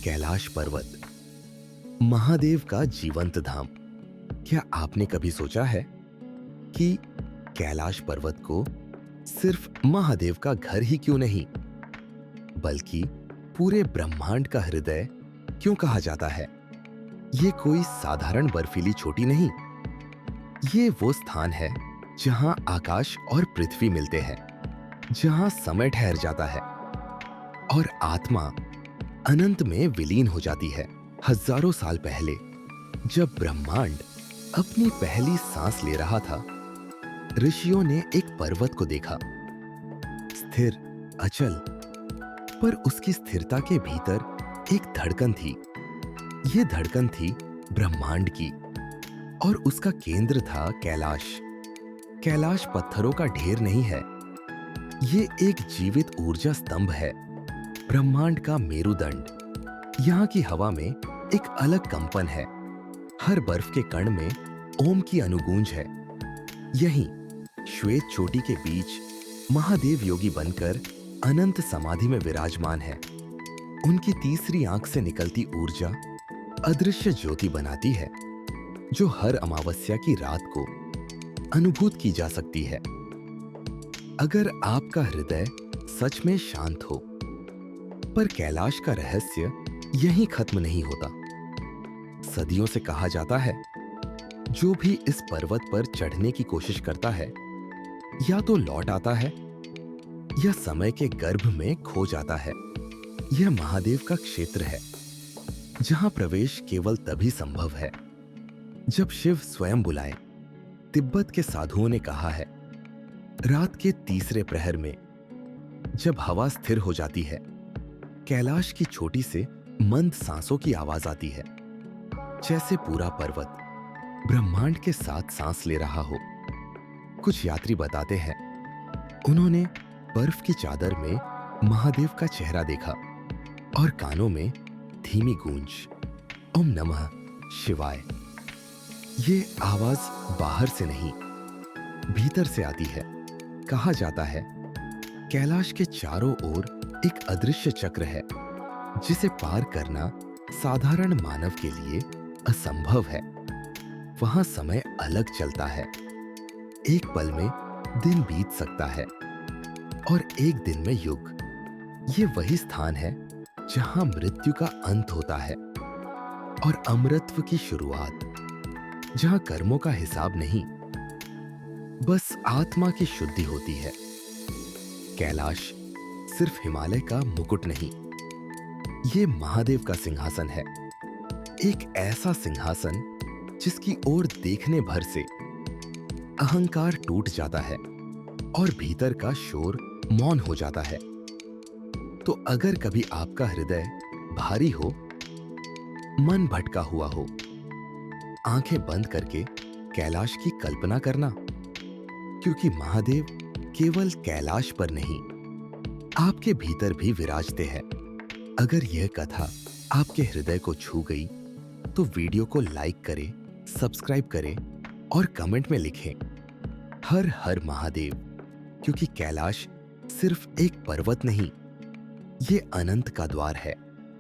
कैलाश पर्वत, महादेव का जीवंत धाम। क्या आपने कभी सोचा है कि कैलाश पर्वत को सिर्फ महादेव का घर ही क्यों नहीं, बल्कि पूरे ब्रह्मांड का हृदय क्यों कहा जाता है? ये कोई साधारण बर्फीली चोटी नहीं, ये वो स्थान है जहां आकाश और पृथ्वी मिलते हैं, जहां समय ठहर जाता है और आत्मा अनंत में विलीन हो जाती है। हजारों साल पहले जब ब्रह्मांड अपनी पहली सांस ले रहा था, ऋषियों ने एक पर्वत को देखा, स्थिर, अचल, पर उसकी स्थिरता के भीतर एक धड़कन थी। ये धड़कन थी ब्रह्मांड की और उसका केंद्र था कैलाश। कैलाश पत्थरों का ढेर नहीं है, ये एक जीवित ऊर्जा स्तंभ है, ब्रह्मांड का मेरुदंड। यहाँ की हवा में एक अलग कंपन है, हर बर्फ के कण में ओम की अनुगूंज है। यहीं श्वेत चोटी के बीच महादेव योगी बनकर अनंत समाधि में विराजमान है। उनकी तीसरी आंख से निकलती ऊर्जा अदृश्य ज्योति बनाती है, जो हर अमावस्या की रात को अनुभूत की जा सकती है। अगर आपका हृदय सच में शांत हो, पर कैलाश का रहस्य यहीं खत्म नहीं होता। सदियों से कहा जाता है, जो भी इस पर्वत पर चढ़ने की कोशिश करता है, या तो लौट आता है या समय के गर्भ में खो जाता है। यह महादेव का क्षेत्र है, जहां प्रवेश केवल तभी संभव है जब शिव स्वयं बुलाए। तिब्बत के साधुओं ने कहा है, रात के तीसरे प्रहर में जब हवा स्थिर हो जाती है, कैलाश की चोटी से मंद सांसों की आवाज आती है, जैसे पूरा पर्वत ब्रह्मांड के साथ सांस ले रहा हो। कुछ यात्री बताते हैं, उन्होंने बर्फ की चादर में महादेव का चेहरा देखा और कानों में धीमी गूंज, ओम नमः शिवाय। ये आवाज बाहर से नहीं, भीतर से आती है। कहा जाता है, कैलाश के चारों ओर एक अदृश्य चक्र है, जिसे पार करना साधारण मानव के लिए असंभव है। वहां समय अलग चलता है, एक पल में दिन बीत सकता है और एक दिन में युग। ये वही स्थान है जहां मृत्यु का अंत होता है और अमरत्व की शुरुआत, जहां कर्मों का हिसाब नहीं, बस आत्मा की शुद्धि होती है। कैलाश सिर्फ हिमालय का मुकुट नहीं, ये महादेव का सिंहासन है। एक ऐसा सिंहासन जिसकी ओर देखने भर से अहंकार टूट जाता है और भीतर का शोर मौन हो जाता है। तो अगर कभी आपका हृदय भारी हो, मन भटका हुआ हो, आंखें बंद करके कैलाश की कल्पना करना, क्योंकि महादेव केवल कैलाश पर नहीं, आपके भीतर भी विराजते हैं। अगर यह कथा आपके हृदय को छू गई, तो वीडियो को लाइक करें, सब्सक्राइब करें और कमेंट में लिखें, हर हर महादेव। क्योंकि कैलाश सिर्फ एक पर्वत नहीं, ये अनंत का द्वार है।